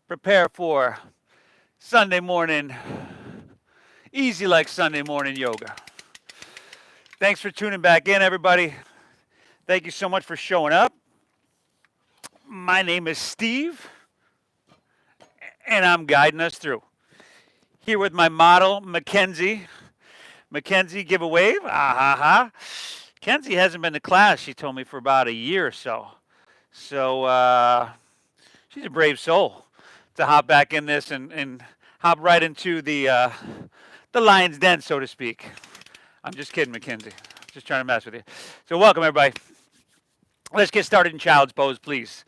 Prepare for Sunday morning, easy like Sunday morning yoga. Thanks for tuning back in, everybody. Thank you so much for showing up. My name is Steve, and I'm guiding us through. Here with my model, Mackenzie. Mackenzie, give a wave. Ah ha ha. Kenzie hasn't been to class, she told me, for about a year or so. So she's a brave soul to hop back in this and hop right into the lion's den, so to speak. I'm just kidding, Mackenzie. Just trying to mess with you. So welcome, everybody. Let's get started in child's pose, please.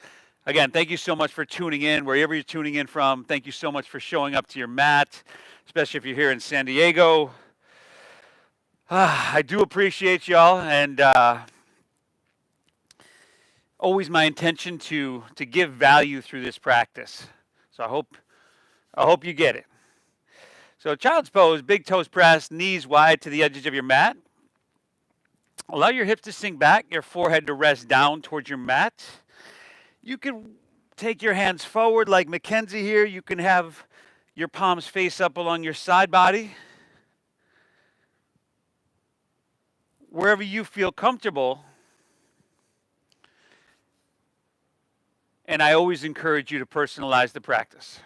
Again, thank you so much for tuning in, wherever you're tuning in from. Thank you so much for showing up to your mat, especially if you're here in San Diego. I do appreciate y'all, and always my intention to give value through this practice. So I hope you get it. So child's pose, big toes pressed, knees wide to the edges of your mat. Allow your hips to sink back, your forehead to rest down towards your mat. You can take your hands forward like Mackenzie here. You can have your palms face up along your side body. Wherever you feel comfortable. And I always encourage you to personalize the practice.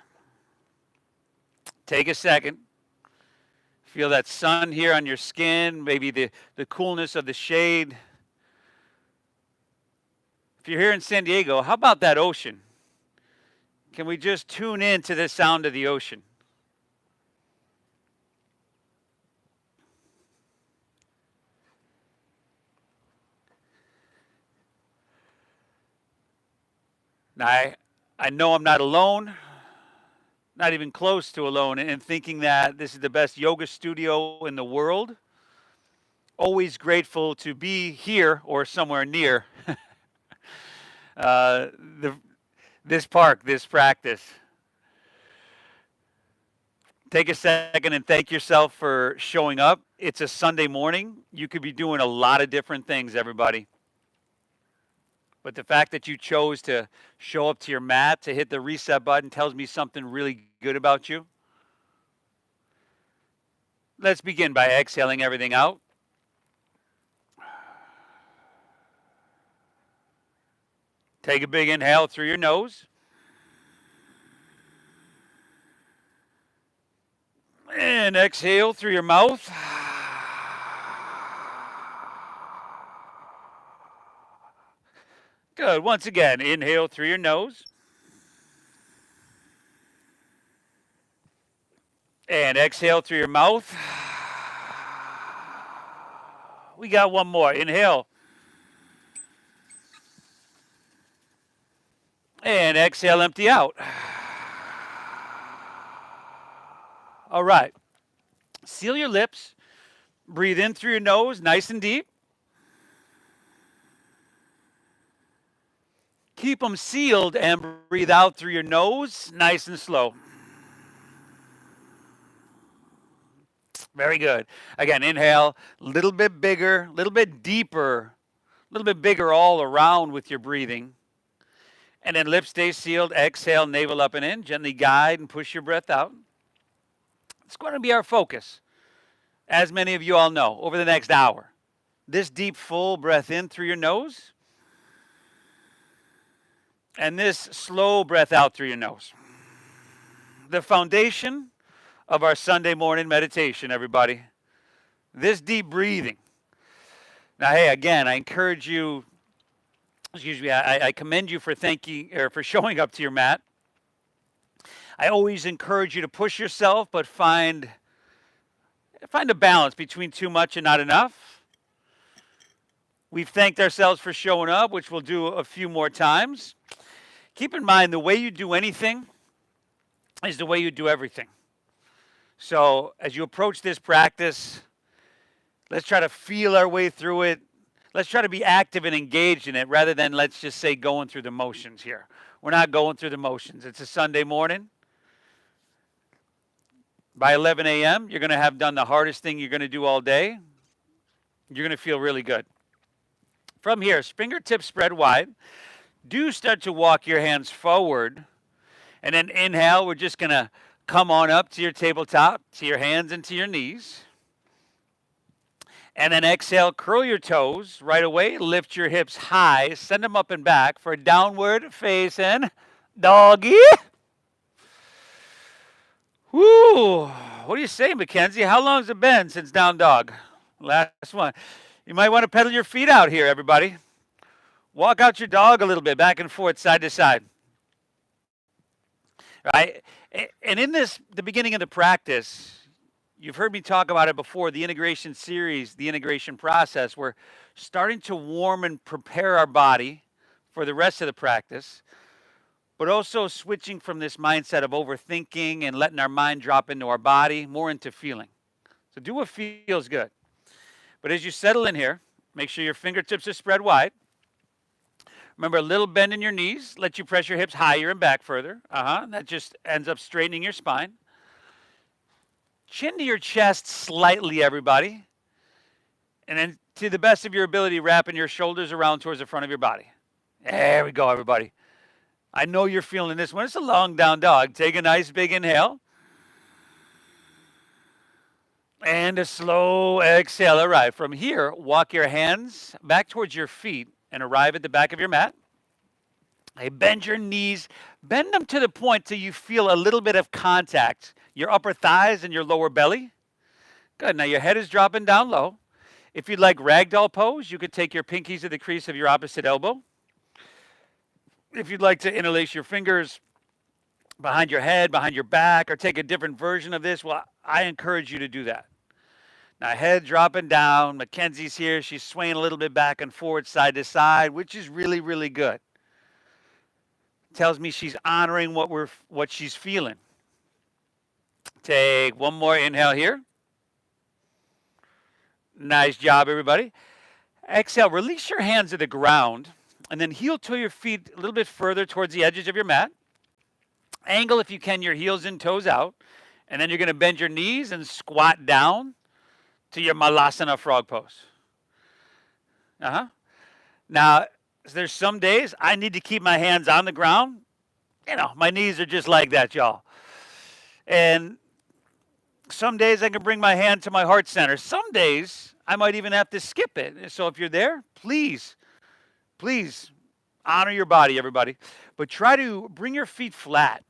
Take a second. Feel that sun here on your skin, maybe the coolness of the shade. If you're here in San Diego, how about that ocean? Can we just tune in to the sound of the ocean? Now, I know I'm not alone, not even close to alone, in thinking that this is the best yoga studio in the world. Always grateful to be here or somewhere near this park, this practice. Take a second and thank yourself for showing up. It's a Sunday morning. You could be doing a lot of different things, everybody. But the fact that you chose to show up to your mat, to hit the reset button, tells me something really good about you. Let's begin by exhaling everything out. Take a big inhale through your nose. And exhale through your mouth. Good. Once again, inhale through your nose. And exhale through your mouth. We got one more. Inhale. And exhale, empty out. All right. Seal your lips. Breathe in through your nose, nice and deep. Keep them sealed and breathe out through your nose, nice and slow. Very good. Again, inhale, a little bit bigger, a little bit deeper, a little bit bigger all around with your breathing. And then lips stay sealed. Exhale, navel up and in. Gently guide and push your breath out. It's going to be our focus, as many of you all know, over the next hour. This deep, full breath in through your nose. And this slow breath out through your nose. The foundation of our Sunday morning meditation, everybody. This deep breathing. Now, hey, again, I encourage you, I commend you for for showing up to your mat. I always encourage you to push yourself, but find a balance between too much and not enough. We've thanked ourselves for showing up, which we'll do a few more times. Keep in mind, the way you do anything is the way you do everything. So as you approach this practice, let's try to feel our way through it. Let's try to be active and engaged in it rather than, let's just say, going through the motions here. We're not going through the motions. It's a Sunday morning. By 11 a.m., you're going to have done the hardest thing you're going to do all day. You're going to feel really good. From here, fingertips spread wide. Do start to walk your hands forward And then inhale, we're just going to come on up to your tabletop, to your hands and to your knees. And then exhale, curl your toes right away, lift your hips high, send them up and back for downward facing doggy. Woo! What do you say, Mackenzie? How long has it been since down dog? Last one. You might want to pedal your feet out here, everybody. Walk out your dog a little bit, back and forth, side to side. Right? And in the beginning of the practice, you've heard me talk about it before, the integration series, the integration process. We're starting to warm and prepare our body for the rest of the practice, but also switching from this mindset of overthinking and letting our mind drop into our body, more into feeling. So do what feels good. But as you settle in here, make sure your fingertips are spread wide. Remember, a little bend in your knees. Let you press your hips higher and back further. That just ends up straightening your spine. Chin to your chest slightly, everybody. And then to the best of your ability, wrapping your shoulders around towards the front of your body. There we go, everybody. I know you're feeling this one. It's a long down dog. Take a nice big inhale. And a slow exhale. All right, from here, walk your hands back towards your feet and arrive at the back of your mat. Hey, bend your knees. Bend them to the point till you feel a little bit of contact. Your upper thighs and your lower belly. Good. Now your head is dropping down low. If you'd like ragdoll pose, you could take your pinkies to the crease of your opposite elbow. If you'd like to interlace your fingers behind your head, behind your back, or take a different version of this, well, I encourage you to do that. Now, head dropping down. Mackenzie's here. She's swaying a little bit back and forward, side to side, which is really, really good. Tells me she's honoring what she's feeling. Take one more inhale here. Nice job, everybody. Exhale, release your hands to the ground, and then heel toe your feet a little bit further towards the edges of your mat. Angle, if you can, your heels and toes out, and then you're going to bend your knees and squat down to your Malasana frog pose. Now, there's some days I need to keep my hands on the ground. You know, my knees are just like that, y'all. And some days I can bring my hand to my heart center. Some days I might even have to skip it. So if you're there, please honor your body, everybody. But try to bring your feet flat.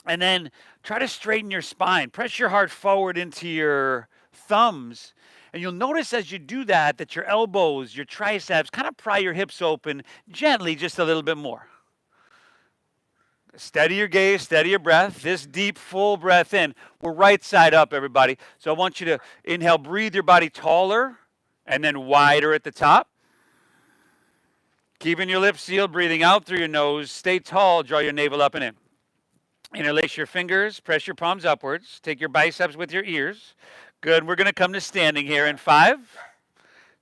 And then try to straighten your spine. Press your heart forward into your thumbs. And you'll notice as you do that, that your elbows, your triceps, kind of pry your hips open gently just a little bit more. Steady your gaze, steady your breath. This deep, full breath in. We're right side up, everybody. So I want you to inhale, breathe your body taller and then wider at the top. Keeping your lips sealed, breathing out through your nose. Stay tall, draw your navel up and in. Interlace your fingers, press your palms upwards. Take your biceps with your ears. Good. We're going to come to standing here in 5.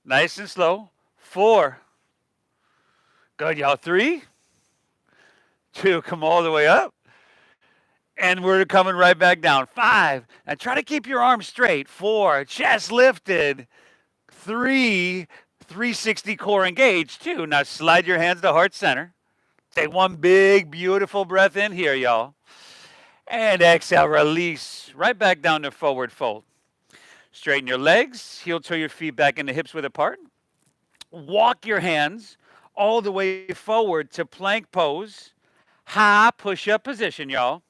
Nice and slow. 4. Good, y'all. 3. 2. Come all the way up. And we're coming right back down. 5. Now try to keep your arms straight. 4. Chest lifted. 3. 360 core engaged. 2. Now slide your hands to heart center. Take one big, beautiful breath in here, y'all. And exhale, release. Right back down to forward fold. Straighten your legs. Heel toe your feet back into hips width apart. Walk your hands all the way forward to plank pose. High push-up position, y'all.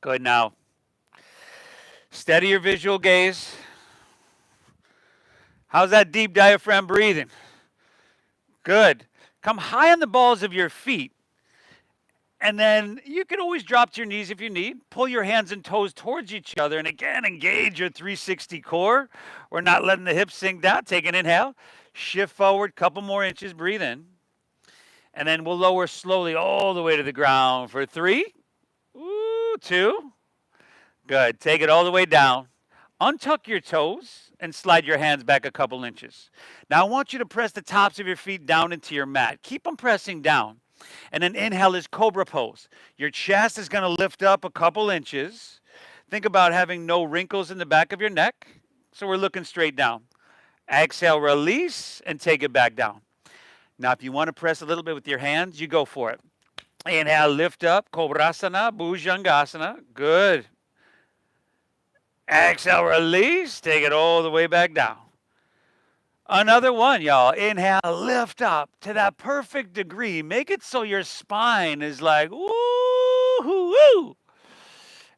Good. Now, steady your visual gaze. How's that deep diaphragm breathing? Good. Come high on the balls of your feet. And then you can always drop to your knees if you need. Pull your hands and toes towards each other. And again, engage your 360 core. We're not letting the hips sink down. Take an inhale. Shift forward, couple more inches. Breathe in. And then we'll lower slowly all the way to the ground for 3. 2. Good. Take it all the way down. Untuck your toes and slide your hands back a couple inches. Now I want you to press the tops of your feet down into your mat. Keep them pressing down. And then inhale is cobra pose. Your chest is going to lift up a couple inches. Think about having no wrinkles in the back of your neck. So we're looking straight down. Exhale, release, and take it back down. Now, if you want to press a little bit with your hands, you go for it. Inhale, lift up, Kobrasana, Bhujangasana. Good. Exhale, release. Take it all the way back down. Another one, y'all. Inhale, lift up to that perfect degree. Make it so your spine is like, woo.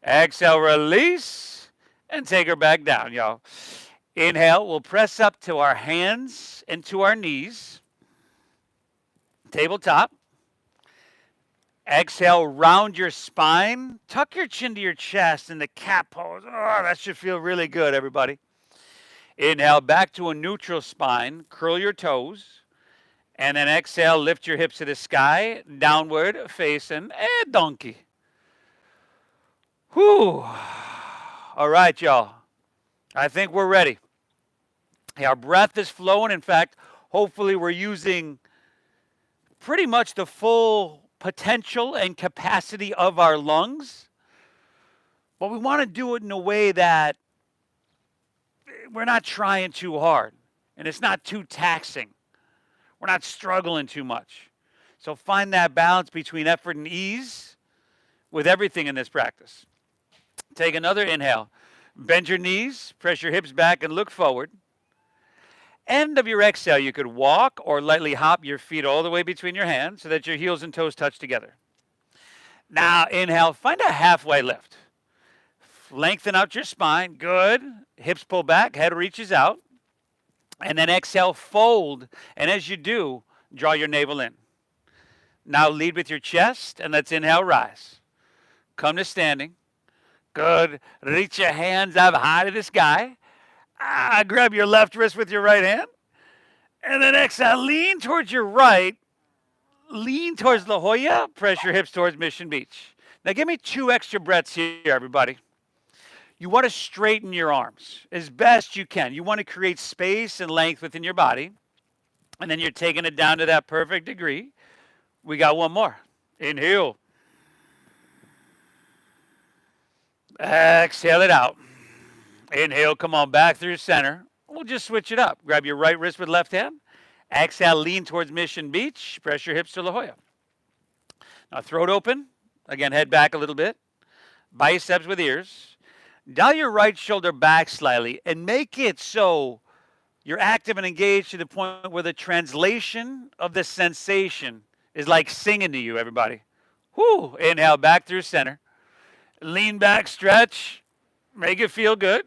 Exhale, release, and take her back down, y'all. Inhale, we'll press up to our hands and to our knees. Tabletop. Exhale, round your spine. Tuck your chin to your chest in the cat pose. Oh, that should feel really good, everybody. Inhale, back to a neutral spine. Curl your toes. And then exhale, lift your hips to the sky. Downward facing a donkey. Whew. All right, y'all. I think we're ready. Our breath is flowing. In fact, hopefully we're using pretty much the full potential and capacity of our lungs. But we want to do it in a way that we're not trying too hard and it's not too taxing. We're not struggling too much. So find that balance between effort and ease with everything in this practice. Take another inhale. Bend your knees, press your hips back and look forward. End of your exhale, you could walk or lightly hop your feet all the way between your hands so that your heels and toes touch together. Now, inhale, find a halfway lift. Lengthen out your spine. Good. Hips pull back, head reaches out. And then exhale, fold. And as you do, draw your navel in. Now lead with your chest, and let's inhale, rise. Come to standing. Good. Reach your hands up high to the sky. Grab your left wrist with your right hand. And then exhale, lean towards your right. Lean towards La Jolla. Press your hips towards Mission Beach. Now give me 2 extra breaths here, everybody. You want to straighten your arms as best you can. You want to create space and length within your body. And then you're taking it down to that perfect degree. We got one more. Inhale. Exhale it out. Inhale, come on back through center. We'll just switch it up. Grab your right wrist with left hand. Exhale, lean towards Mission Beach. Press your hips to La Jolla. Now throat open. Again, head back a little bit. Biceps with ears. Dial your right shoulder back slightly and make it so you're active and engaged to the point where the translation of the sensation is like singing to you, everybody. Whoo! Inhale, back through center. Lean back, stretch. Make it feel good.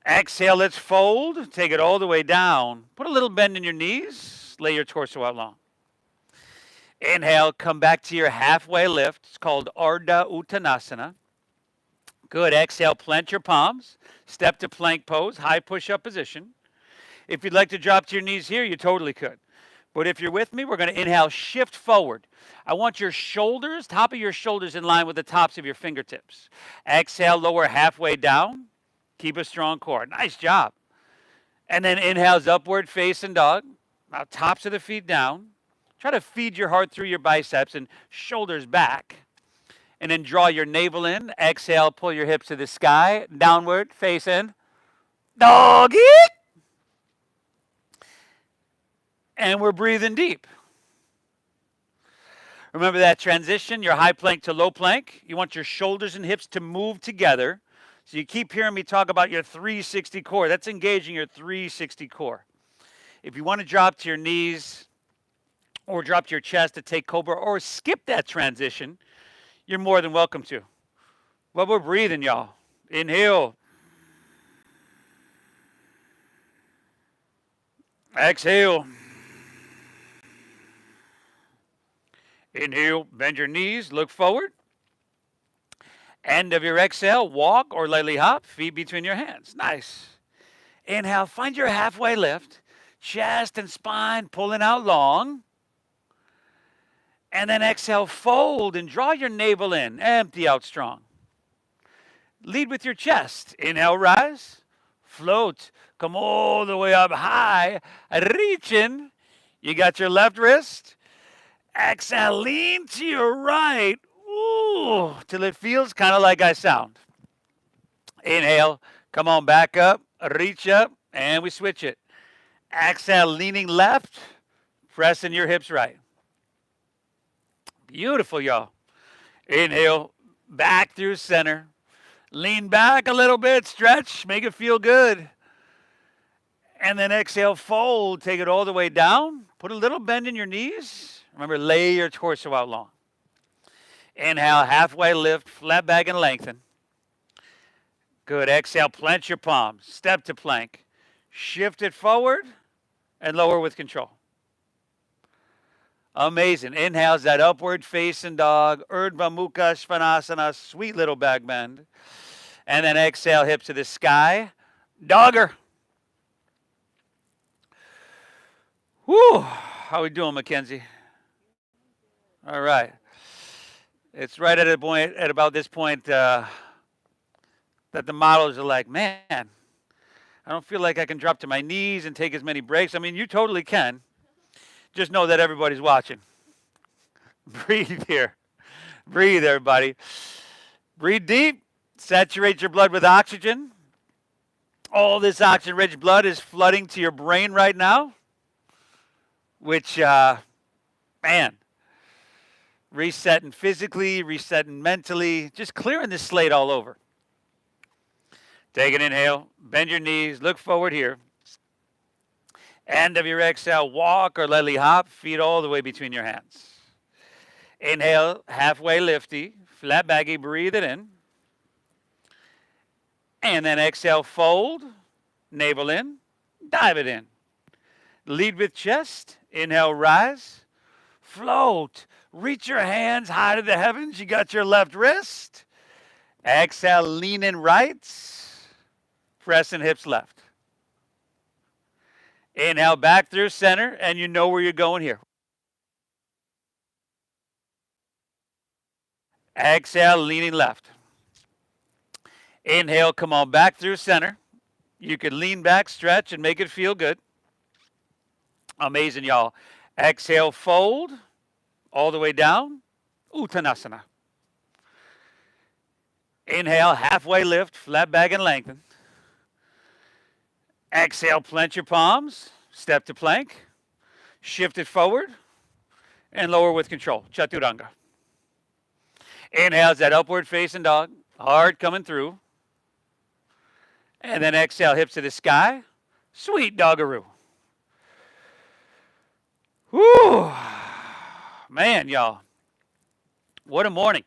Exhale, let's fold. Take it all the way down. Put a little bend in your knees. Lay your torso out long. Inhale, come back to your halfway lift. It's called Ardha Uttanasana. Good. Exhale, plant your palms. Step to plank pose, high push-up position. If you'd like to drop to your knees here, you totally could. But if you're with me, we're going to inhale, shift forward. I want your shoulders, top of your shoulders in line with the tops of your fingertips. Exhale, lower halfway down. Keep a strong core. Nice job. And then inhales, upward facing dog. Now tops of the feet down. Try to feed your heart through your biceps and shoulders back. And then draw your navel in. Exhale, pull your hips to the sky. Downward facing doggy. And we're breathing deep. Remember that transition, your high plank to low plank. You want your shoulders and hips to move together. So you keep hearing me talk about your 360 core. That's engaging your 360 core. If you want to drop to your knees or drop to your chest to take cobra or skip that transition, you're more than welcome to. Well, we're breathing, y'all. Inhale. Exhale. Inhale, bend your knees, look forward. End of your exhale, walk or lightly hop, feet between your hands. Nice. Inhale, find your halfway lift, chest and spine pulling out long. And then exhale, fold and draw your navel in, empty out strong. Lead with your chest. Inhale, rise, float, come all the way up high, reaching. You got your left wrist. Exhale, lean to your right, ooh, till it feels kind of like I sound. Inhale, come on, back up, reach up, and we switch it. Exhale, leaning left, pressing your hips right. Beautiful, y'all. Inhale, back through center. Lean back a little bit, stretch, make it feel good. And then exhale, fold, take it all the way down. Put a little bend in your knees. Remember, lay your torso out long. Inhale, halfway lift, flat back and lengthen. Good. Exhale, plant your palms. Step to plank. Shift it forward and lower with control. Amazing. Inhales that upward facing dog, Urdhva Mukha Svanasana, sweet little back bend. And then exhale, hips to the sky. Dogger. Whew. How we doing, Mackenzie? All right. It's right at about this point that the models are like, man, I don't feel like I can drop to my knees and take as many breaks. I mean, you totally can. Just know that everybody's watching. Breathe here. Breathe, everybody. Breathe deep. Saturate your blood with oxygen. All this oxygen-rich blood is flooding to your brain right now, which, man, resetting physically, resetting mentally, just clearing the slate all over. Take an inhale, bend your knees, look forward here. End of your exhale, walk or lightly hop, feet all the way between your hands. Inhale, halfway lifty, flat baggy, breathe it in. And then exhale, fold, navel in, dive it in. Lead with chest, inhale, rise, float. Reach your hands high to the heavens. You got your left wrist. Exhale, lean in right, press in hips left. Inhale, back through center, and you know where you're going here. Exhale, leaning left. Inhale, come on back through center. You can lean back, stretch, and make it feel good. Amazing, y'all. Exhale, fold all the way down. Uttanasana. Inhale, halfway lift, flat back and lengthen. Exhale, plant your palms, step to plank. Shift it forward and lower with control. Chaturanga. Inhale is that upward facing dog. Heart coming through. And then exhale, hips to the sky. Sweet doggeroo. Whew. Man, y'all. What a morning.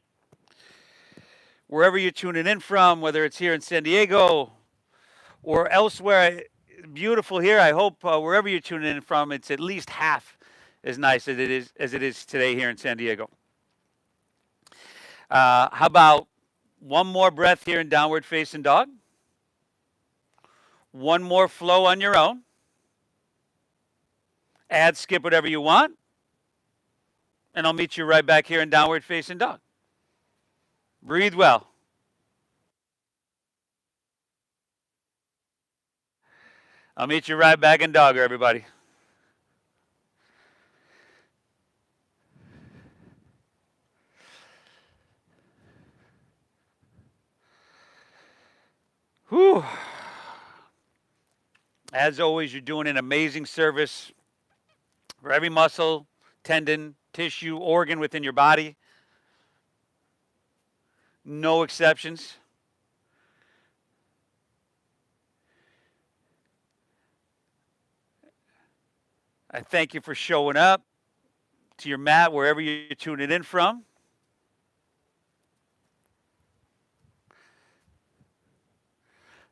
Wherever you're tuning in from, whether it's here in San Diego or elsewhere, beautiful here. I hope wherever you're tuning in from, it's at least half as nice as it is today here in San Diego. How about one more breath here in downward facing dog? One more flow on your own. Add, skip whatever you want. And I'll meet you right back here in downward facing dog. Breathe well. I'll meet you right back in dogger, everybody. Whew. As always, you're doing an amazing service for every muscle, tendon, tissue, organ within your body. No exceptions. I thank you for showing up to your mat wherever you're tuning in from.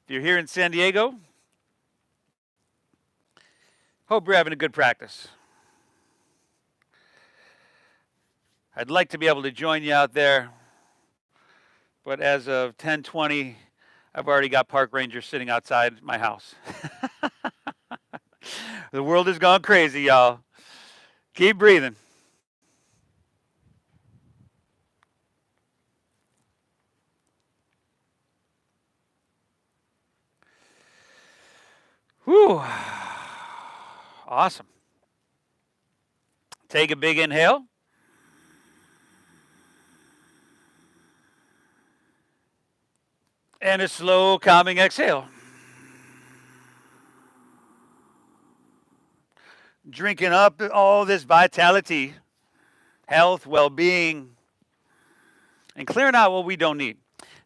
If you're here in San Diego, hope you're having a good practice. I'd like to be able to join you out there, but as of 10:20, I've already got park rangers sitting outside my house. The world has gone crazy, y'all. Keep breathing. Whew. Awesome. Take a big inhale. And a slow, calming exhale. Drinking up all this vitality health, well-being, and clearing out what we don't need.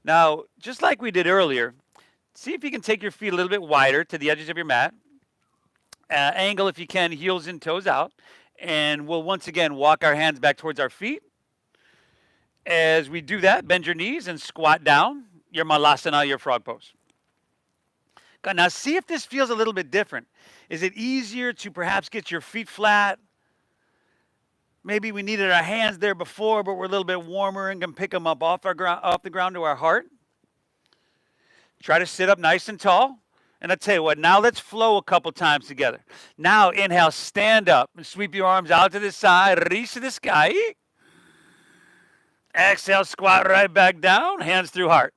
Now, just like we did earlier, see if you can take your feet a little bit wider to the edges of your mat. Angle, if you can, heels and toes out. And we'll once again walk our hands back towards our feet. As we do that, bend your knees and squat down, your malasana, your frog pose. Good. Now see if this feels a little bit different. Is it easier to perhaps get your feet flat? Maybe we needed our hands there before, but we're a little bit warmer and can pick them up off the ground to our heart. Try to sit up nice and tall. And I tell you what, now let's flow a couple times together. Now inhale, stand up and sweep your arms out to the side, reach to the sky. Exhale, squat right back down, hands through heart.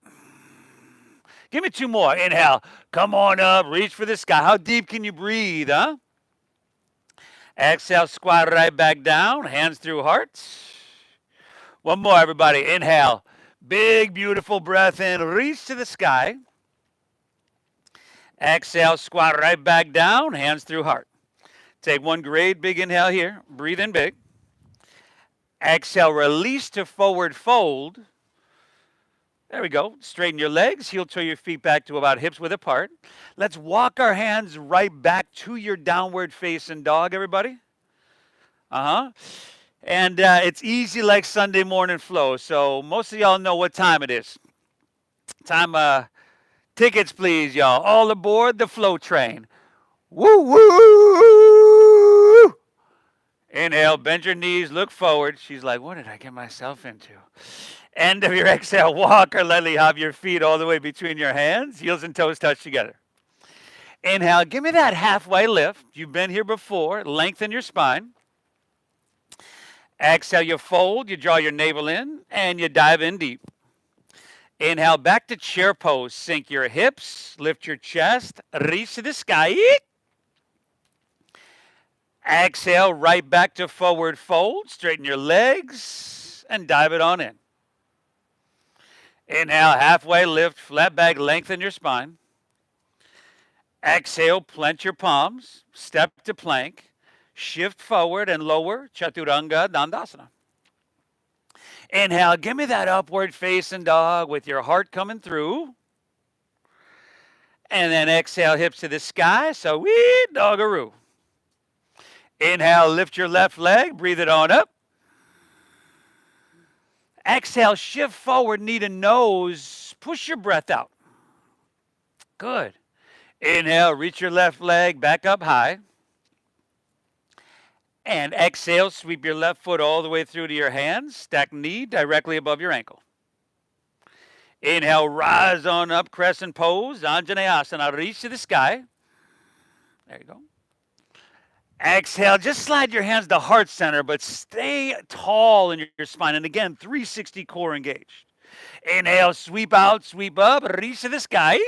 Give me two more. Inhale, come on up, reach for the sky. How deep can you breathe, huh? Exhale, squat right back down, hands through heart. One more, everybody. Inhale, big, beautiful breath in, reach to the sky. Exhale, squat right back down, hands through heart. Take one great big inhale here, breathe in big. Exhale, release to forward fold. There we go. Straighten your legs, heel toe your feet back to about hips width apart. Let's walk our hands right back to your downward facing dog, everybody. And it's easy like Sunday morning flow. So most of y'all know what time it is. Time, tickets please, y'all. All aboard the flow train. Woo, woo! Inhale, bend your knees, look forward. She's like, what did I get myself into? End of your exhale, walk or lightly hop your feet all the way between your hands. Heels and toes touch together. Inhale, give me that halfway lift. You've been here before. Lengthen your spine. Exhale, you fold, you draw your navel in, and you dive in deep. Inhale, back to chair pose. Sink your hips, lift your chest, reach to the sky. Exhale, right back to forward fold. Straighten your legs and dive it on in. Inhale, halfway lift, flat back, lengthen your spine. Exhale, plant your palms, step to plank, shift forward and lower, Chaturanga Dandasana. Inhale, give me that upward facing dog with your heart coming through. And then exhale, hips to the sky, so wee, doggaroo. Inhale, lift your left leg, breathe it on up. Exhale, shift forward, knee to nose, push your breath out. Good. Inhale, reach your left leg back up high. And exhale, sweep your left foot all the way through to your hands, stack knee directly above your ankle. Inhale, rise on up, crescent pose, Anjaneyasana, reach to the sky. There you go. Exhale, just slide your hands to heart center, but stay tall in your spine. And again, 360 core engaged. Inhale, sweep out, sweep up, reach to the sky.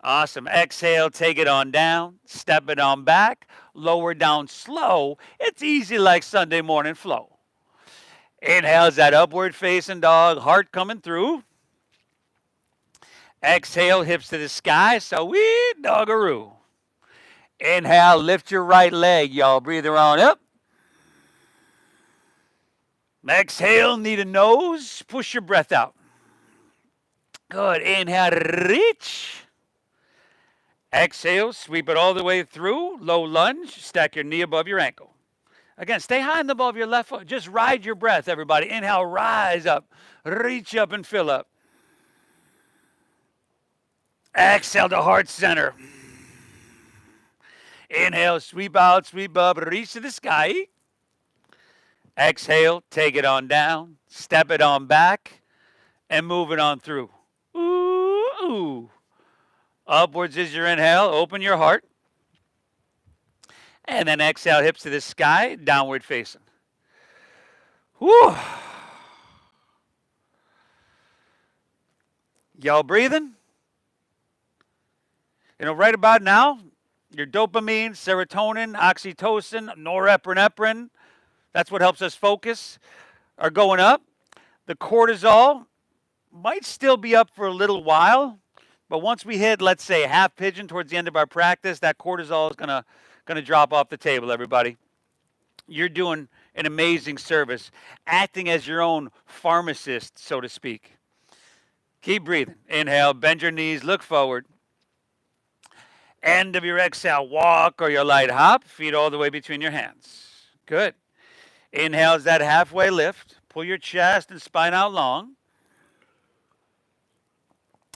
Awesome. Exhale, take it on down, step it on back, lower down slow. It's easy like Sunday morning flow. Inhale, that upward facing dog, heart coming through. Exhale, hips to the sky, so wee, doggaroo. Inhale, lift your right leg, y'all. Breathe around up. Exhale, knee to nose. Push your breath out. Good. Inhale, reach. Exhale, sweep it all the way through. Low lunge. Stack your knee above your ankle. Again, stay high and above your left foot. Just ride your breath, everybody. Inhale, rise up. Reach up and fill up. Exhale to heart center. Inhale, sweep out, sweep up, reach to the sky. Exhale, take it on down, step it on back, and move it on through. Ooh, ooh. Upwards is your inhale, open your heart. And then exhale, hips to the sky, downward facing. Whew. Y'all breathing? You know, right about now, your dopamine, serotonin, oxytocin, norepinephrine, that's what helps us focus, are going up. The cortisol might still be up for a little while, but once we hit, let's say, half pigeon towards the end of our practice, that cortisol is gonna drop off the table, everybody. You're doing an amazing service, acting as your own pharmacist, so to speak. Keep breathing. Inhale, bend your knees, look forward. End of your exhale, walk or your light hop, feet all the way between your hands. Good. Inhale is that halfway lift. Pull your chest and spine out long.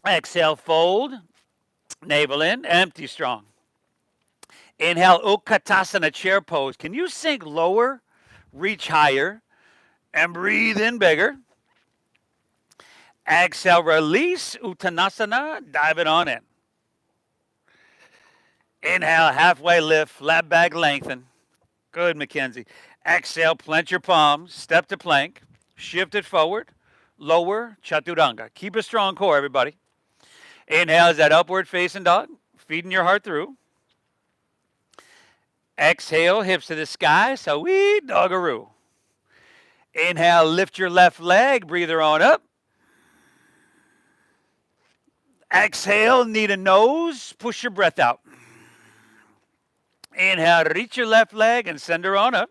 Exhale, fold. Navel in, empty strong. Inhale, Utkatasana, chair pose. Can you sink lower, reach higher, and breathe in bigger? Exhale, release, Uttanasana, dive it on in. Inhale, halfway lift, flat back lengthen. Good, Mackenzie. Exhale, plant your palms, step to plank, shift it forward, lower, Chaturanga. Keep a strong core, everybody. Inhale is that upward facing dog, feeding your heart through. Exhale, hips to the sky, so we doggaroo. Inhale, lift your left leg, breather on up. Exhale, knee to nose, push your breath out. Inhale, reach your left leg and send her on up.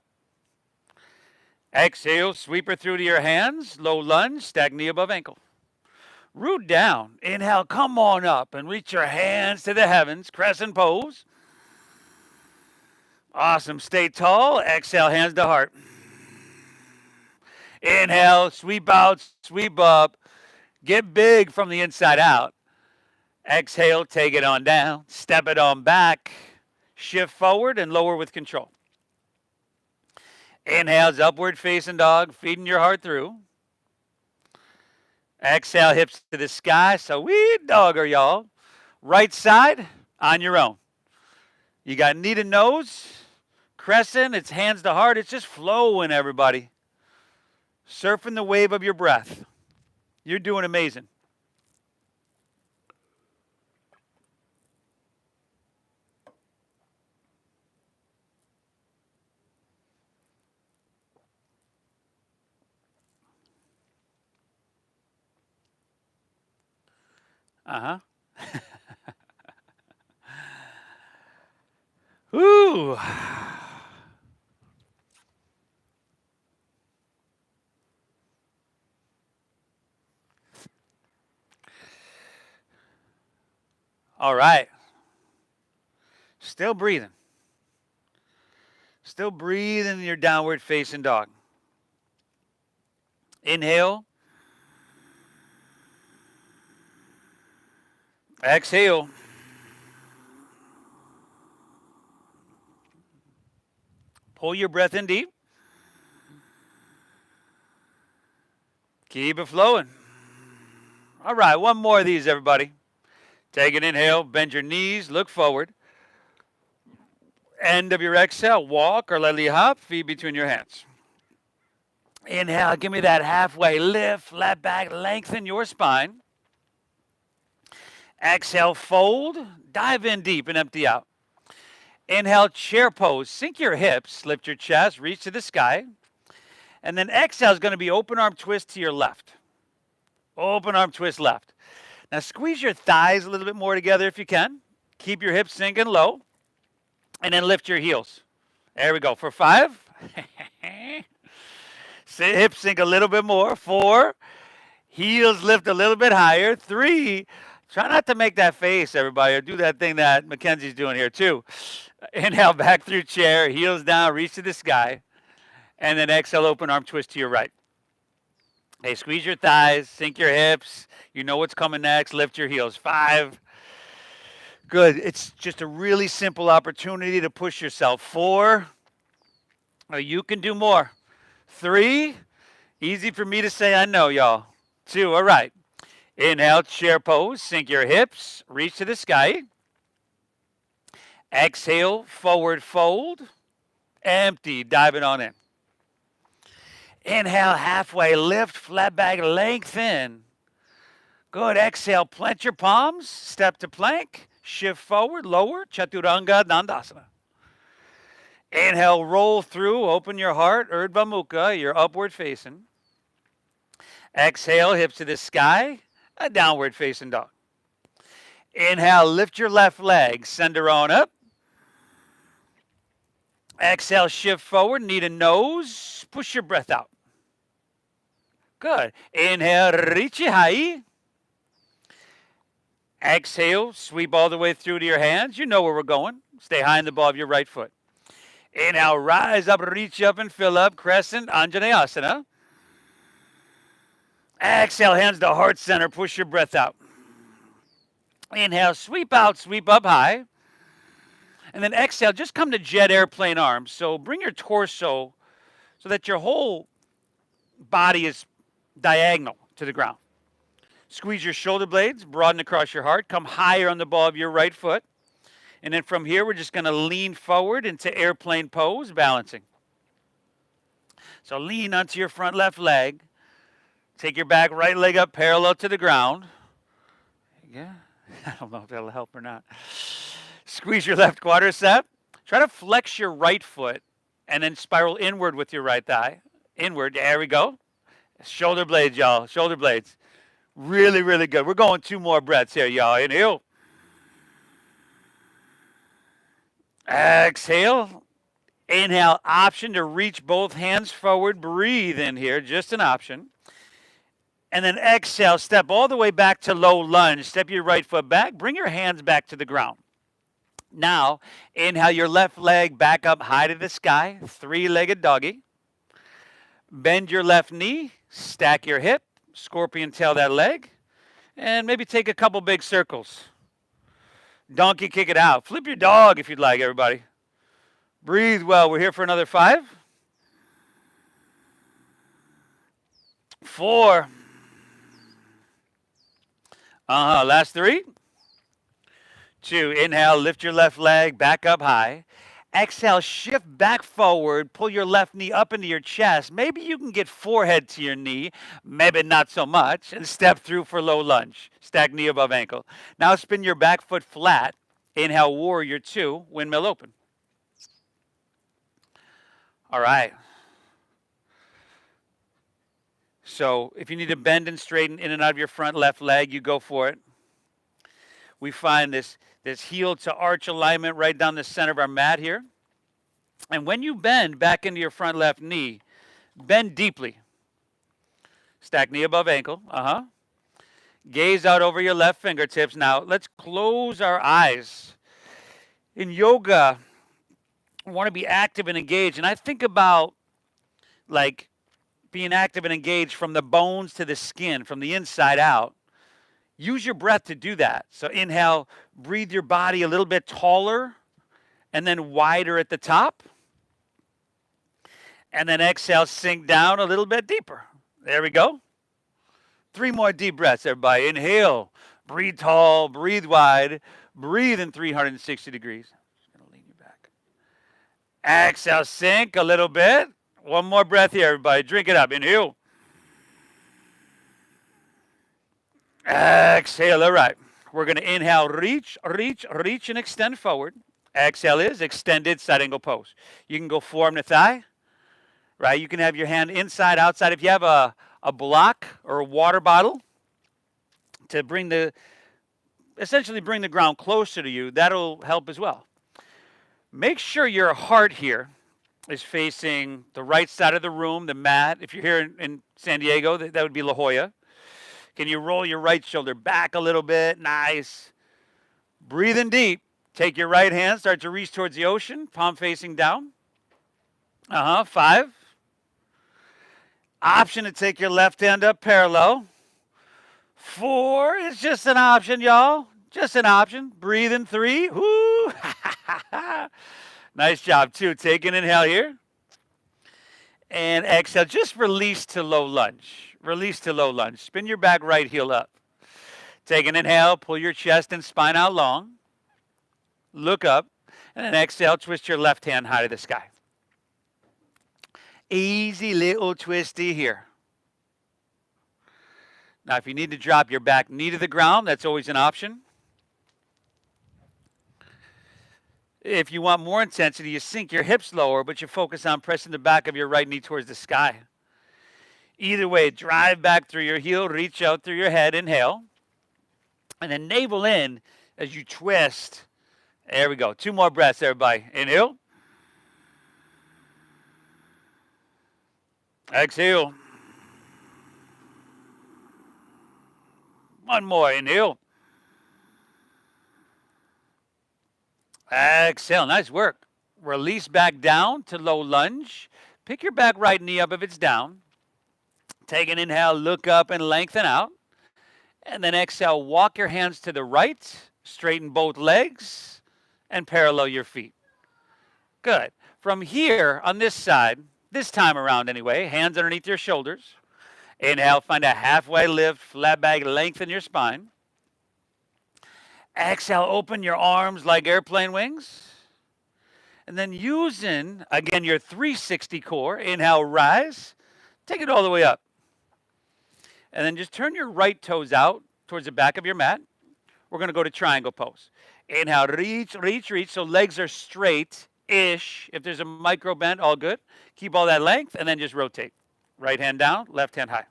Exhale, sweep her through to your hands, low lunge, stack knee above ankle. Root down. Inhale, come on up and reach your hands to the heavens, crescent pose. Awesome, stay tall. Exhale, hands to heart. Inhale, sweep out, sweep up. Get big from the inside out. Exhale, take it on down. Step it on back. Shift forward and lower with control. Inhale's upward facing dog, feeding your heart through. Exhale, hips to the sky. So we dogger, y'all. Right side on your own. You got knee to nose, crescent. It's hands to heart. It's just flowing, everybody. Surfing the wave of your breath. You're doing amazing. Uh-huh. Ooh. All right. Still breathing. Still breathing in your downward facing dog. Inhale. Exhale. Pull your breath in deep. Keep it flowing. All right, one more of these, everybody. Take an inhale, bend your knees, look forward. End of your exhale, walk or lightly hop, feet between your hands. Inhale, give me that halfway lift, flat back, lengthen your spine. Exhale, fold, dive in deep and empty out. Inhale, chair pose, sink your hips, lift your chest, reach to the sky. And then exhale is going to be open arm twist to your left. Open arm twist left. Now squeeze your thighs a little bit more together if you can. Keep your hips sinking low. And then lift your heels. There we go. For 5. Hips sink a little bit more. 4. Heels lift a little bit higher. 3. Try not to make that face, everybody, or do that thing that Mackenzie's doing here, too. Inhale, back through chair. Heels down, reach to the sky. And then exhale, open arm twist to your right. Hey, squeeze your thighs, sink your hips. You know what's coming next. Lift your heels. 5. Good. It's just a really simple opportunity to push yourself. 4. Oh, you can do more. 3. Easy for me to say, I know, y'all. 2. All right. Inhale, chair pose. Sink your hips. Reach to the sky. Exhale, forward fold. Empty. Dive it on in. Inhale, halfway lift, flat back, lengthen. Good. Exhale, plant your palms, step to plank, shift forward, lower, Chaturanga Dandasana. Inhale, roll through, open your heart, Urdhva Mukha, you're upward facing. Exhale, hips to the sky, a downward facing dog. Inhale, lift your left leg, send her on up. Exhale, shift forward, knee to nose. Push your breath out. Good. Inhale, reach it high. Exhale, sweep all the way through to your hands. You know where we're going. Stay high in the ball of your right foot. Inhale, rise up, reach up and fill up. Crescent, Anjaneyasana. Exhale, hands to heart center. Push your breath out. Inhale, sweep out, sweep up high. And then exhale, just come to jet airplane arms. So bring your torso so that your whole body is diagonal to the ground. Squeeze your shoulder blades, broaden across your heart. Come higher on the ball of your right foot. And then from here, we're just going to lean forward into airplane pose, balancing. So lean onto your front left leg. Take your back right leg up parallel to the ground. Yeah, I don't know if that'll help or not. Squeeze your left quadricep. Try to flex your right foot and then spiral inward with your right thigh. Inward, there we go. Shoulder blades, y'all, shoulder blades. Really, really good. We're going 2 more breaths here, y'all. Inhale. Exhale. Inhale, option to reach both hands forward. Breathe in here, just an option. And then exhale, step all the way back to low lunge. Step your right foot back. Bring your hands back to the ground. Now, inhale your left leg back up high to the sky. 3-legged doggy. Bend your left knee. Stack your hip. Scorpion tail that leg. And maybe take a couple big circles. Donkey kick it out. Flip your dog if you'd like, everybody. Breathe well. We're here for another 5. 4. Last 3. 2. Inhale, lift your left leg back up high. Exhale, shift back forward. Pull your left knee up into your chest. Maybe you can get forehead to your knee. Maybe not so much. And step through for low lunge. Stack knee above ankle. Now spin your back foot flat. Inhale, warrior 2, windmill open. All right. So if you need to bend and straighten in and out of your front left leg, you go for it. We find this heel to arch alignment right down the center of our mat here. And when you bend back into your front left knee, bend deeply. Stack knee above ankle. Gaze out over your left fingertips. Now, let's close our eyes. In yoga, we want to be active and engaged. And I think about, like, being active and engaged from the bones to the skin, from the inside out. Use your breath to do that. So inhale, breathe your body a little bit taller and then wider at the top. And then exhale, sink down a little bit deeper. There we go. 3 more deep breaths, everybody. Inhale, breathe tall, breathe wide, breathe in 360 degrees. Just going to lean you back. Exhale, sink a little bit. 1 more breath here, everybody. Drink it up. Inhale. Exhale. All right. We're going to inhale, reach, and extend forward. Exhale is extended side angle pose. You can go forearm to thigh, right? You can have your hand inside, outside. If you have a block or a water bottle to essentially bring the ground closer to you, that'll help as well. Make sure your heart here is facing the right side of the room, the mat. If you're here in San Diego, that would be La Jolla. Can you roll your right shoulder back a little bit? Nice. Breathe in deep. Take your right hand, start to reach towards the ocean, palm facing down. 5. Option to take your left hand up parallel. 4. It's just an option, y'all. Just an option. Breathe in 3. Woo! Nice job. 2. Take an inhale here. And exhale. Just release to low lunge. Release to low lunge. Spin your back right heel up. Take an inhale. Pull your chest and spine out long. Look up. And then exhale. Twist your left hand high to the sky. Easy little twisty here. Now, if you need to drop your back knee to the ground, that's always an option. If you want more intensity, you sink your hips lower, but you focus on pressing the back of your right knee towards the sky. Either way, drive back through your heel, reach out through your head, inhale. And then navel in as you twist. There we go. 2 more breaths, everybody. Inhale. Exhale. One more. Inhale. Exhale. Nice work. Release back down to low lunge. Pick your back right knee up if it's down. Take an inhale, look up and lengthen out. And then exhale, walk your hands to the right, straighten both legs, and parallel your feet. Good. From here, on this side, this time around anyway, hands underneath your shoulders. Inhale, find a halfway lift, flat back, lengthen your spine. Exhale, open your arms like airplane wings. And then using, again, your 360 core, inhale, rise. Take it all the way up. And then just turn your right toes out towards the back of your mat. We're going to go to triangle pose. Inhale, reach, reach, reach. So legs are straight-ish. If there's a micro bend, all good. Keep all that length, and then just rotate. Right hand down, left hand high.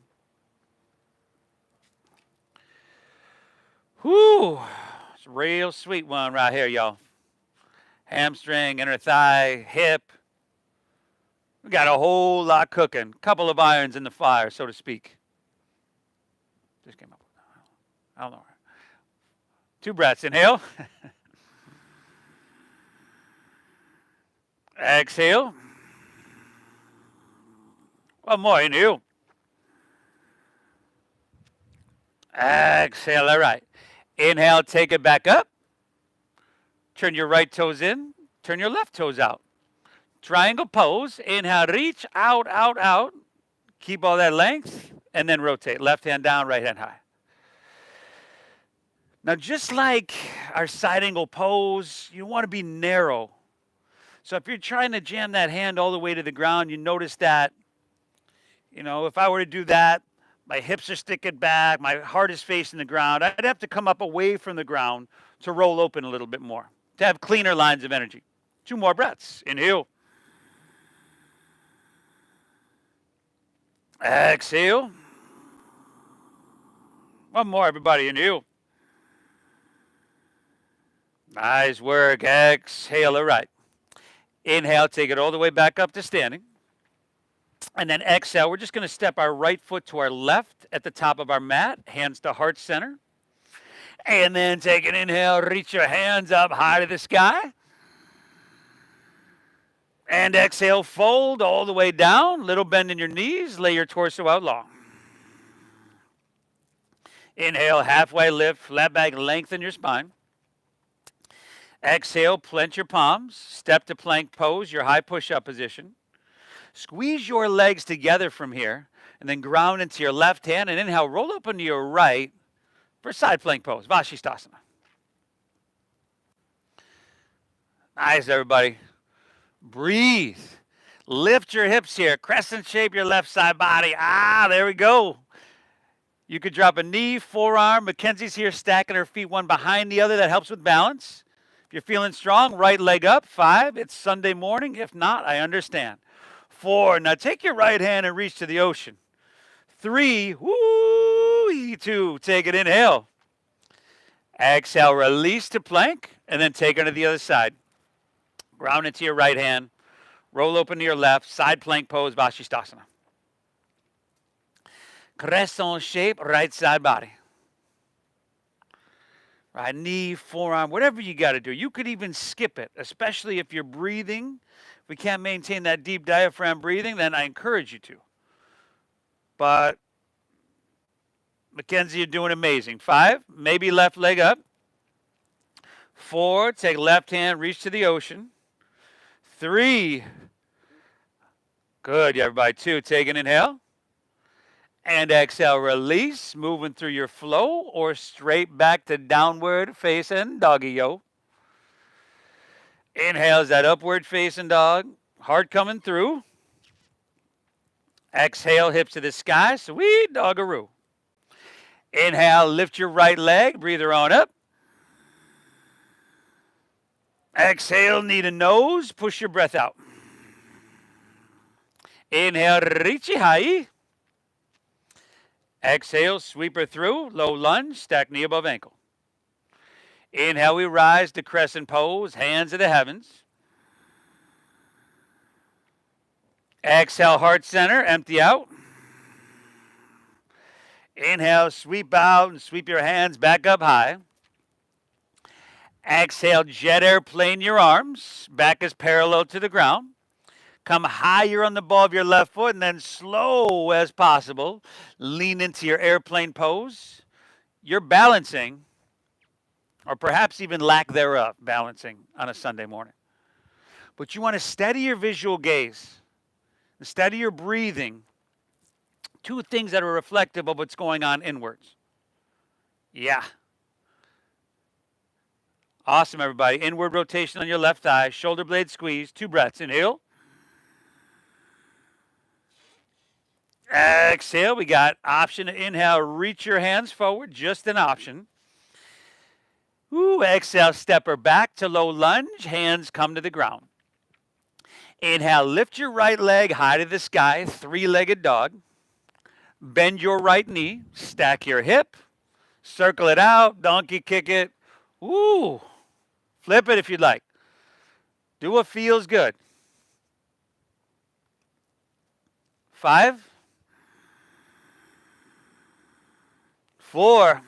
Whew. It's a real sweet one right here, y'all. Hamstring, inner thigh, hip. We got a whole lot cooking. Couple of irons in the fire, so to speak. Just came up with that. I don't know. 2 breaths. Inhale. Exhale. One more. Inhale. Exhale. All right. Inhale. Take it back up. Turn your right toes in. Turn your left toes out. Triangle pose. Inhale. Reach out, out, out. Keep all that length. And then rotate. Left hand down, right hand high. Now, just like our side angle pose, you want to be narrow. So if you're trying to jam that hand all the way to the ground, you notice that, if I were to do that, my hips are sticking back, my heart is facing the ground. I'd have to come up away from the ground to roll open a little bit more, to have cleaner lines of energy. 2 more breaths. Inhale. Exhale. One more, everybody. Inhale. Nice work. Exhale. All right. Inhale. Take it all the way back up to standing. And then exhale. We're just going to step our right foot to our left at the top of our mat. Hands to heart center. And then take an inhale. Reach your hands up high to the sky. And exhale. Fold all the way down. Little bend in your knees. Lay your torso out long. Inhale. Halfway lift. Flat back. Lengthen your spine. Exhale, clench your palms, step to plank pose, your high push-up position. Squeeze your legs together from here, and then ground into your left hand, and inhale, roll up into your right for side plank pose, Vashisthasana. Nice, everybody. Breathe. Lift your hips here, crescent shape your left side body. There we go. You could drop a knee, forearm. Mackenzie's here stacking her feet one behind the other. That helps with balance. If you're feeling strong, right leg up. 5, it's Sunday morning. If not, I understand. 4, now take your right hand and reach to the ocean. 3, woo, 2, take an inhale. Exhale, release to plank, and then take it to the other side. Ground into your right hand. Roll open to your left. Side plank pose, Vashisthasana. Crescent shape, right side body. Right knee, forearm, whatever you got to do. You could even skip it, especially if you're breathing. If we can't maintain that deep diaphragm breathing, then I encourage you to. But, Mackenzie, you're doing amazing. 5, maybe left leg up. 4, take left hand, reach to the ocean. 3, good, everybody. 2, take an inhale. And exhale, release, moving through your flow or straight back to downward facing doggy, yo. Inhale is that upward facing dog. Heart coming through. Exhale, hips to the sky. Sweet doggaroo. Inhale, lift your right leg. Breathe her on up. Exhale, knee to nose. Push your breath out. Inhale, reach high. Exhale, sweep her through. Low lunge, stack knee above ankle. Inhale, we rise to crescent pose. Hands to the heavens. Exhale, heart center, empty out. Inhale, sweep out and sweep your hands back up high. Exhale, jet airplane your arms. Back is parallel to the ground. Come higher on the ball of your left foot and then slow as possible. Lean into your airplane pose. You're balancing, or perhaps even lack thereof, balancing on a Sunday morning. But you want to steady your visual gaze, steady your breathing. Two things that are reflective of what's going on inwards. Yeah. Awesome, everybody. Inward rotation on your left thigh, shoulder blade squeeze, 2 breaths. Inhale. Exhale. We got option to inhale, reach your hands forward, just an option. Ooh, exhale, stepper back to low lunge, hands come to the ground. Inhale, lift your right leg high to the sky, 3-legged dog. Bend your right knee, stack your hip, circle it out, donkey kick it. Ooh, flip it if you'd like. Do what feels good. 5, 4.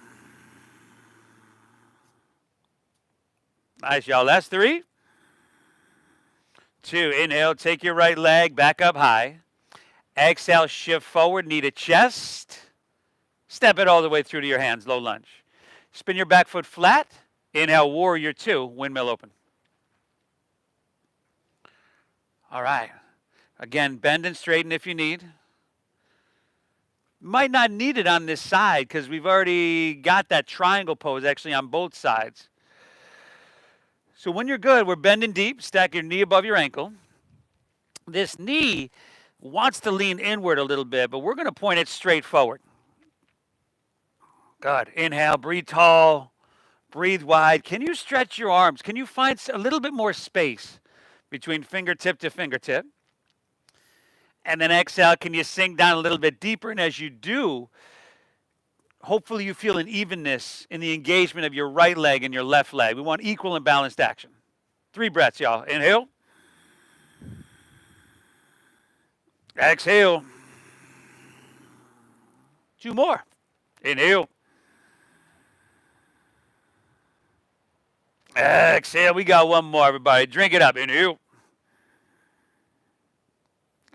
Nice, y'all. That's 3. 2. Inhale, take your right leg back up high. Exhale, shift forward, knee to chest. Step it all the way through to your hands, low lunge. Spin your back foot flat. Inhale, warrior 2, windmill open. All right. Again, bend and straighten if you need. Might not need it on this side because we've already got that triangle pose actually on both sides. So when you're good, we're bending deep. Stack your knee above your ankle. This knee wants to lean inward a little bit, but we're going to point it straight forward. Good. Inhale, breathe tall, breathe wide. Can you stretch your arms? Can you find a little bit more space between fingertip to fingertip? And then exhale, can you sink down a little bit deeper? And as you do, hopefully you feel an evenness in the engagement of your right leg and your left leg. We want equal and balanced action. 3 breaths, y'all. Inhale. Exhale. 2 more. Inhale. Exhale. We got 1 more, everybody. Drink it up. Inhale.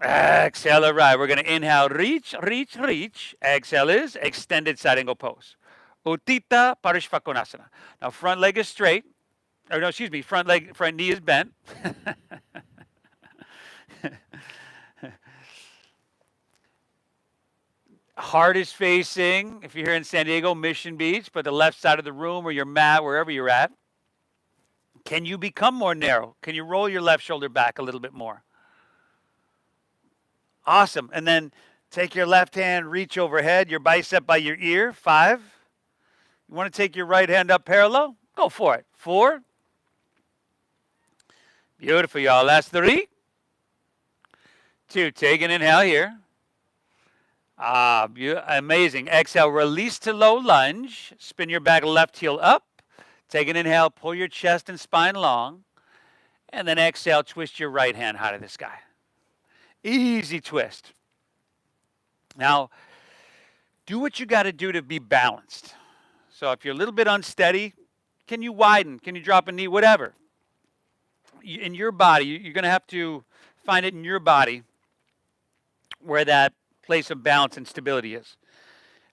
Exhale. All right. We're going to inhale. Reach, reach, reach. Exhale is extended side angle pose. Uttita Parishvakonasana. Now, front leg is straight. Or no, excuse me. Front knee is bent. Heart is facing, if you're here in San Diego, Mission Beach, but the left side of the room or your mat, wherever you're at. Can you become more narrow? Can you roll your left shoulder back a little bit more? Awesome. And then take your left hand, reach overhead, your bicep by your ear. 5. You want to take your right hand up parallel? Go for it. 4. Beautiful, y'all. That's 3. 2. Take an inhale here. Amazing. Exhale, release to low lunge. Spin your back left heel up. Take an inhale, pull your chest and spine long. And then exhale, twist your right hand high to the sky. Easy twist. Now, do what you got to do to be balanced. So if you're a little bit unsteady, can you widen? Can you drop a knee? Whatever. In your body, you're going to have to find it in your body where that place of balance and stability is.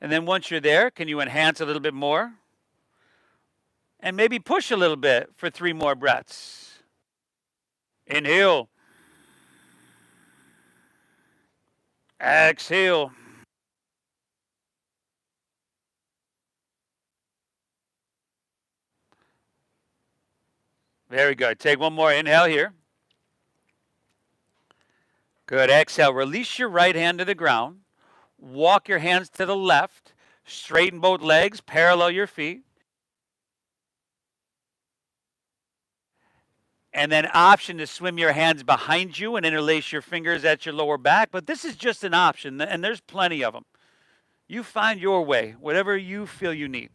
And then once you're there, can you enhance a little bit more? And maybe push a little bit for 3 more breaths. Inhale. Exhale. Very good. Take 1 more inhale here. Good. Exhale. Release your right hand to the ground. Walk your hands to the left. Straighten both legs. Parallel your feet. And then option to swim your hands behind you and interlace your fingers at your lower back. But this is just an option, and there's plenty of them. You find your way, whatever you feel you need.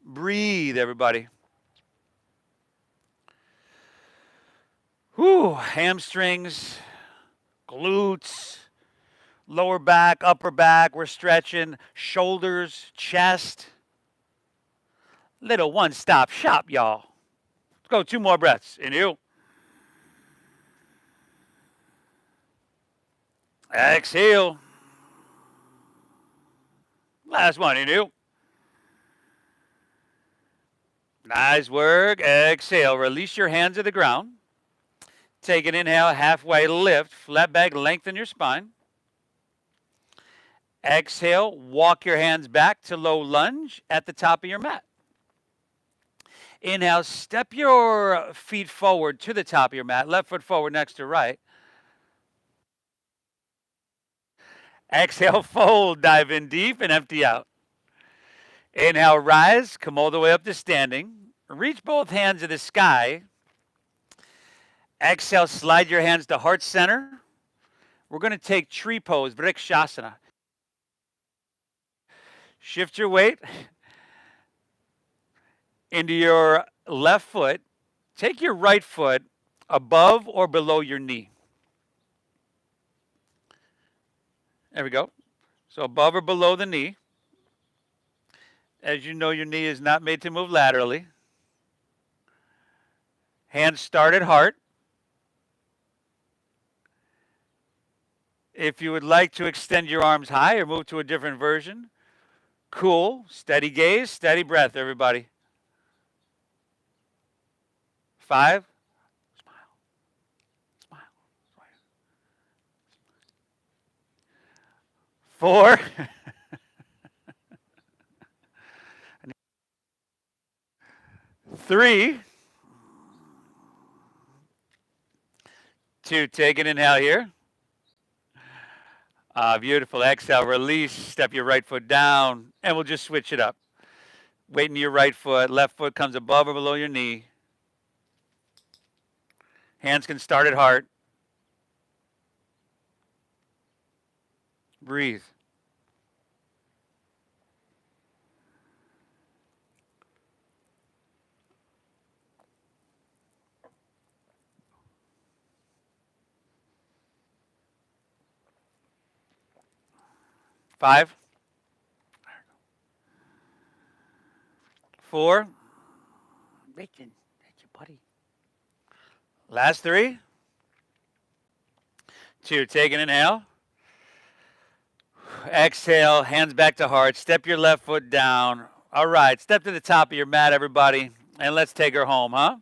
Breathe, everybody. Whew, hamstrings, glutes, lower back, upper back. We're stretching shoulders, chest. Little one-stop shop, y'all. Let's go 2 more breaths. Inhale. Exhale. Last one. Inhale. Nice work. Exhale. Release your hands to the ground. Take an inhale, halfway lift, flat back, lengthen your spine. Exhale, walk your hands back to low lunge at the top of your mat. Inhale, step your feet forward to the top of your mat, left foot forward next to right. Exhale, fold, dive in deep and empty out. Inhale, rise, come all the way up to standing. Reach both hands to the sky. Exhale, slide your hands to heart center. We're going to take tree pose, Vrikshasana. Shift your weight into your left foot. Take your right foot above or below your knee. There we go. So above or below the knee. As you know, your knee is not made to move laterally. Hands start at heart. If you would like to extend your arms high or move to a different version, cool. Steady gaze, steady breath, everybody. 5. Smile. Smile. 4. 3. 2. Take an inhale here. Beautiful. Exhale, release, step your right foot down, and we'll just switch it up. Weight in your right foot, left foot comes above or below your knee. Hands can start at heart. Breathe. Five. 4. Bacon. That's your buddy. Last 3. 2. Take an inhale. Exhale, hands back to heart. Step your left foot down. All right, step to the top of your mat, everybody, and let's take her home, huh?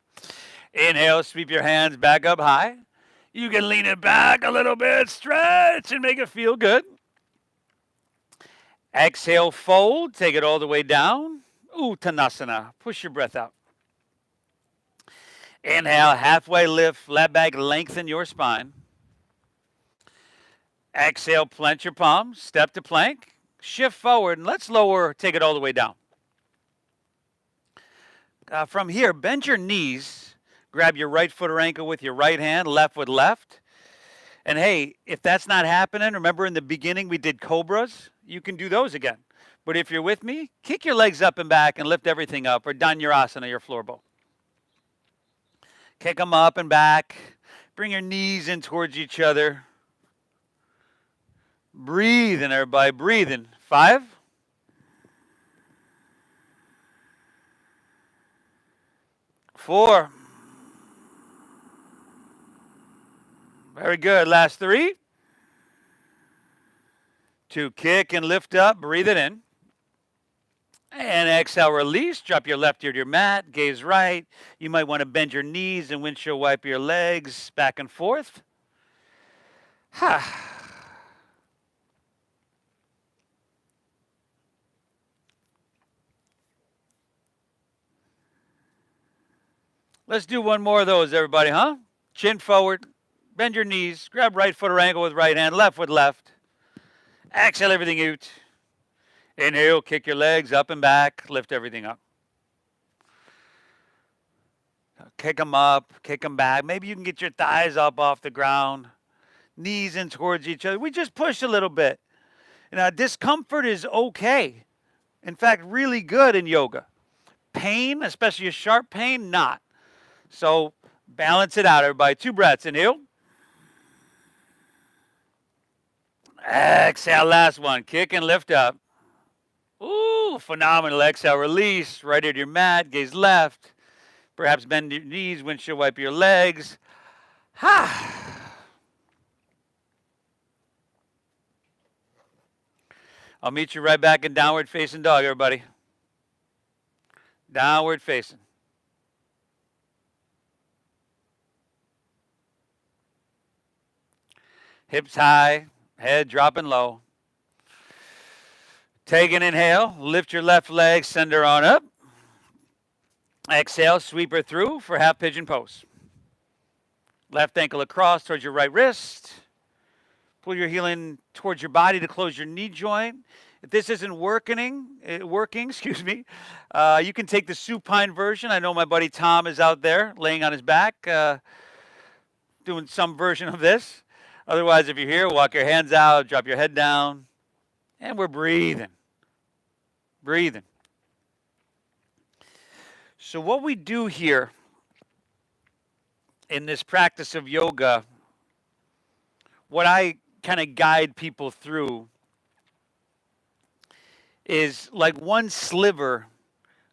Inhale, sweep your hands back up high. You can lean it back a little bit, stretch, and make it feel good. Exhale, fold, take it all the way down. Uttanasana, push your breath out. Inhale, halfway lift, flat back, lengthen your spine. Exhale, plant your palms, step to plank, shift forward, and let's lower, take it all the way down. From here, bend your knees, grab your right foot or ankle with your right hand, left with left. And hey, if that's not happening, remember in the beginning we did cobras? You can do those again. But if you're with me, kick your legs up and back and lift everything up, or Dhanurasana, your floor bowl. Kick them up and back. Bring your knees in towards each other. Breathe in, everybody, breathe in. 5. 4. Very good. Last 3. 2. Kick and lift up. Breathe it in. And exhale, release. Drop your left ear to your mat. Gaze right. You might want to bend your knees and windshield wipe your legs back and forth. Let's do one more of those, everybody, huh? Chin forward. Bend your knees. Grab right foot or ankle with right hand. Left with left. Exhale everything out. Inhale, kick your legs up and back. Lift everything up. Kick them up. Kick them back. Maybe you can get your thighs up off the ground. Knees in towards each other. We just push a little bit. Discomfort is okay. In fact, really good in yoga. Pain, especially a sharp pain, not. So balance it out, everybody. 2 breaths. Inhale. Exhale, last one. Kick and lift up. Ooh, phenomenal. Exhale, release. Right at your mat, gaze left. Perhaps bend your knees, windshield wipe your legs. Ha! I'll meet you right back in downward facing dog, everybody. Downward facing. Hips high, head dropping low. Take an inhale, lift your left leg, send her on up. Exhale, sweep her through for half pigeon pose. Left ankle across towards your right wrist. Pull your heel in towards your body to close your knee joint. If this isn't working, excuse me, you can take the supine version. I know my buddy Tom is out there laying on his back, doing some version of this. Otherwise, if you're here, walk your hands out, drop your head down, and we're breathing. Breathing. So what we do here in this practice of yoga, what I kind of guide people through is like one sliver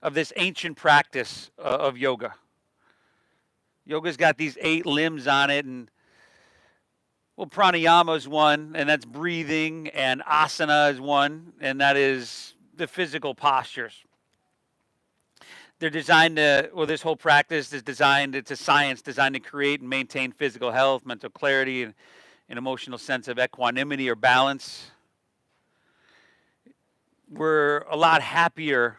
of this ancient practice of yoga. Yoga's got these 8 limbs on it, and well, pranayama is one, and that's breathing, and asana is one, and that is the physical postures. They're designed to, well, this whole practice is designed, it's a science designed to create and maintain physical health, mental clarity, and an emotional sense of equanimity or balance. We're a lot happier,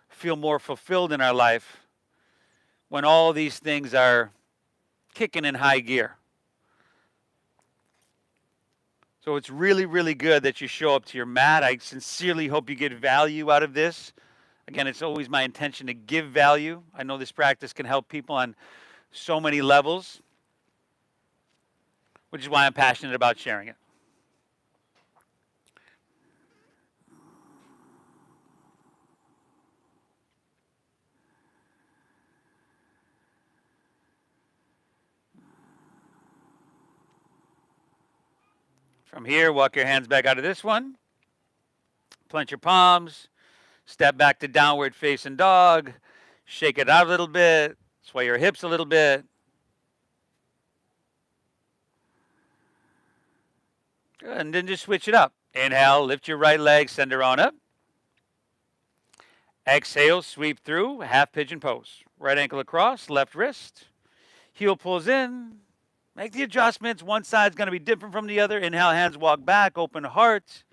feel more fulfilled in our life when all these things are kicking in high gear. So it's really, really good that you show up to your mat. I sincerely hope you get value out of this. Again, it's always my intention to give value. I know this practice can help people on so many levels, which is why I'm passionate about sharing it. From here, walk your hands back out of this one. Plant your palms. Step back to downward facing dog. Shake it out a little bit. Sway your hips a little bit. Good. And then just switch it up. Inhale, lift your right leg, send her on up. Exhale, sweep through, half pigeon pose. Right ankle across, left wrist. Heel pulls in. Make the adjustments. One side's going to be different from the other. Inhale, hands walk back, open heart.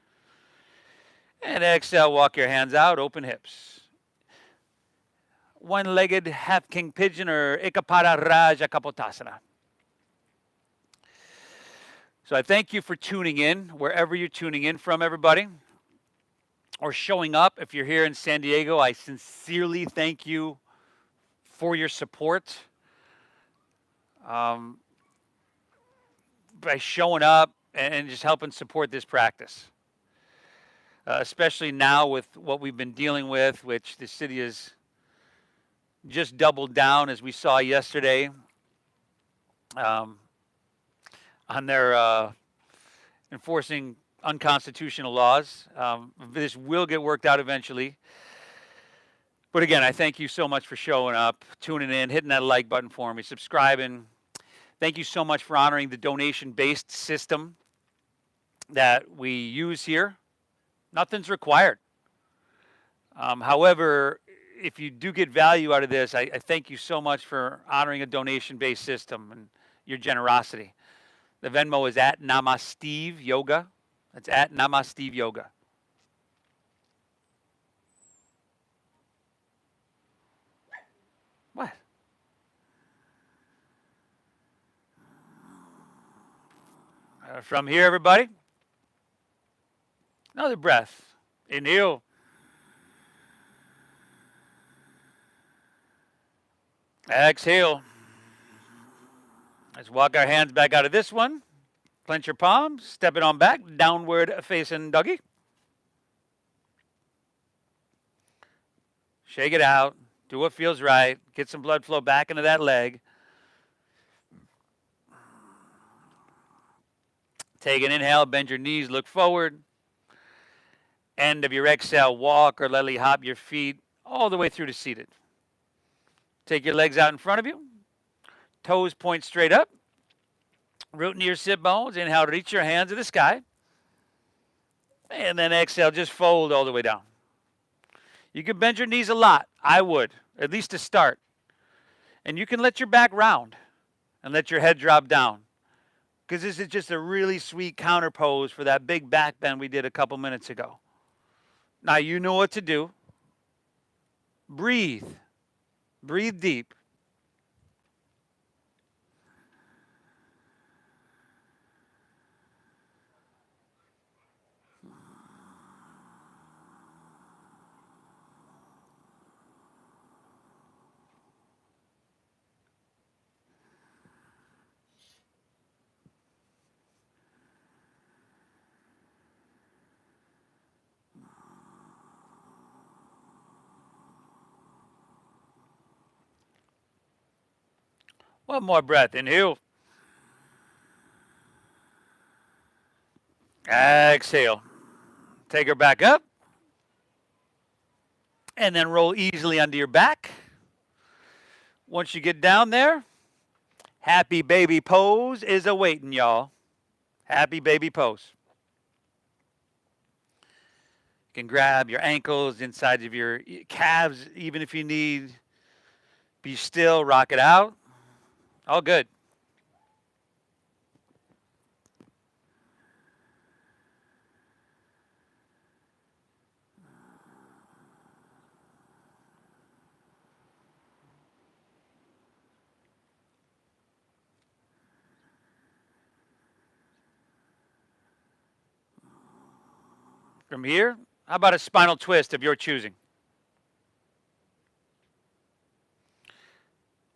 And exhale, walk your hands out, open hips. One-legged half king pigeon or Ekapada Raja Kapotasana. So I thank you for tuning in, wherever you're tuning in from, everybody, or showing up. If you're here in San Diego, I sincerely thank you for your support. By showing up and just helping support this practice. Especially now with what we've been dealing with, which the city has just doubled down, as we saw yesterday, on their enforcing unconstitutional laws. This will get worked out eventually. But again, I thank you so much for showing up, tuning in, hitting that like button for me, subscribing. Thank you so much for honoring the donation-based system that we use here. Nothing's required. However, if you do get value out of this, I thank you so much for honoring a donation-based system and your generosity. The Venmo is at Namasteve Yoga. That's at Namasteve Yoga. What? From here, everybody. Another breath. Inhale. Exhale. Let's walk our hands back out of this one. Clench your palms. Step it on back. Downward facing doggy. Shake it out. Do what feels right. Get some blood flow back into that leg. Take an inhale, bend your knees, look forward. End of your exhale, walk or lightly hop your feet all the way through to seated. Take your legs out in front of you. Toes point straight up. Root into your sit bones. Inhale, reach your hands to the sky. And then exhale, just fold all the way down. You can bend your knees a lot. I would, at least to start. And you can let your back round and let your head drop down. Because this is just a really sweet counter pose for that big back bend we did a couple minutes ago. Now you know what to do. Breathe. Breathe deep. One more breath. Inhale. Exhale. Take her back up. And then roll easily onto your back. Once you get down there, happy baby pose is awaiting y'all. Happy baby pose. You can grab your ankles inside of your calves, even if you need. Be still, rock it out. All good. From here, how about a spinal twist of your choosing?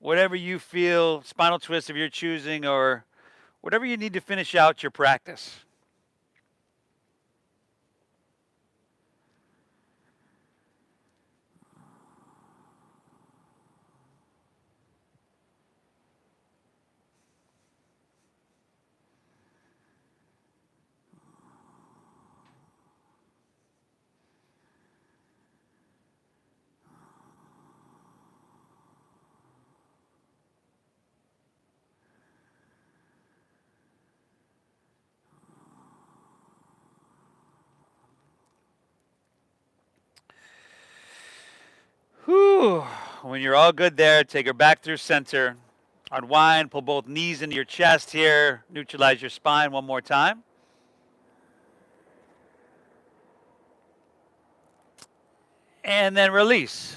Whatever you feel, spinal twist of your choosing, or whatever you need to finish out your practice. Whew. When you're all good there, take her back through center. Unwind, pull both knees into your chest here. Neutralize your spine one more time. And then release.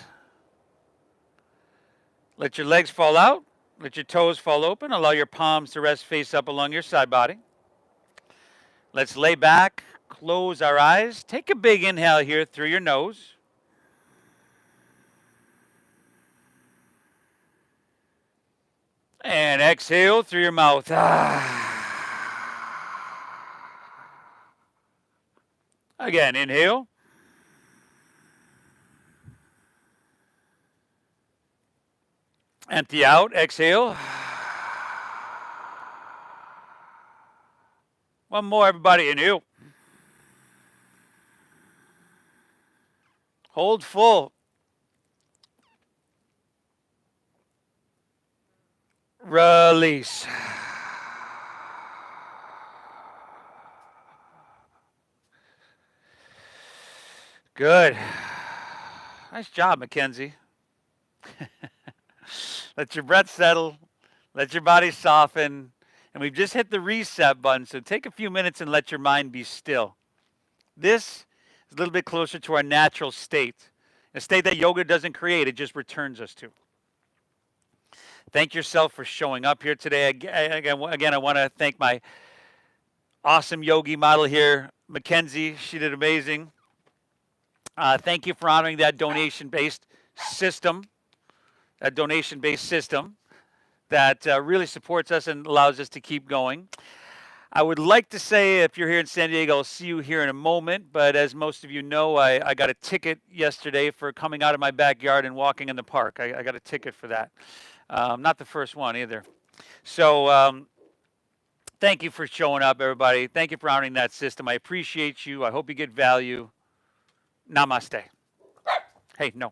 Let your legs fall out. Let your toes fall open. Allow your palms to rest face up along your side body. Let's lay back, close our eyes. Take a big inhale here through your nose. And exhale through your mouth. Again, inhale. Empty out, exhale. One more, everybody, inhale. Hold full. Release. Good. Nice job, Mackenzie. Let your breath settle. Let your body soften. And we've just hit the reset button, so take a few minutes and let your mind be still. This is a little bit closer to our natural state, a state that yoga doesn't create, it just returns us to. Thank yourself for showing up here today. Again, I want to thank my awesome yogi model here, Mackenzie. She did amazing. Thank you for honoring that donation-based system, that really supports us and allows us to keep going. I would like to say, if you're here in San Diego, I'll see you here in a moment. But as most of you know, I got a ticket yesterday for coming out of my backyard and walking in the park. I got a ticket for that. Not the first one either. So Thank you for showing up, everybody. Thank you for honoring that system. I appreciate you. I hope you get value. Namaste. Hey, no.